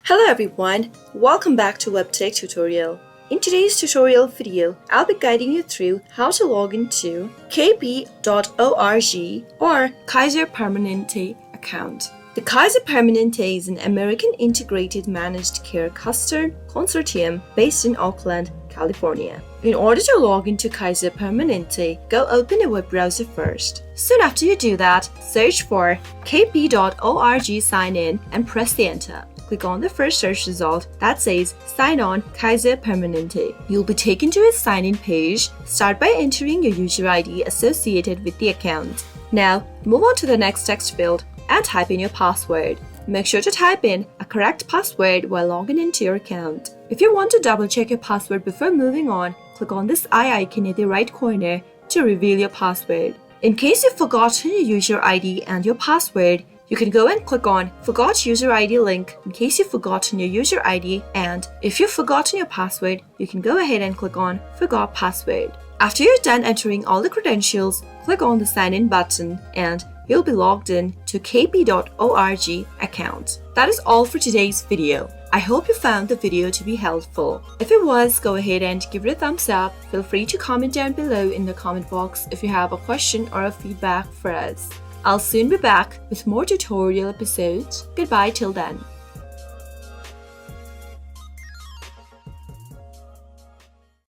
Hello everyone, welcome back to WebTech tutorial. In today's tutorial video, I'll be guiding you through how to log into kp.org or Kaiser Permanente account. The Kaiser Permanente is an American integrated managed care consortium based in Oakland, California. In order to log into Kaiser Permanente, go open a web browser first. Soon after you do that, search for kp.org sign in and press the enter. Click on the first search result that says Sign on Kaiser Permanente. You'll be taken to a sign-in page. Start by entering your user ID associated with the account. Now, move on to the next text field and type in your password. Make sure to type in a correct password while logging into your account. If you want to double-check your password before moving on, click on this eye icon at the right corner to reveal your password. In case you've forgotten your user ID and your password, you can go and click on Forgot User ID link in case you've forgotten your user ID, and if you've forgotten your password, you can go ahead and click on Forgot Password. After you're done entering all the credentials, click on the Sign In button and you'll be logged in to kp.org account. That is all for today's video. I hope you found the video to be helpful. If it was, go ahead and give it a thumbs up. Feel free to comment down below in the comment box if you have a question or a feedback for us. I'll soon be back with more tutorial episodes. Goodbye till then.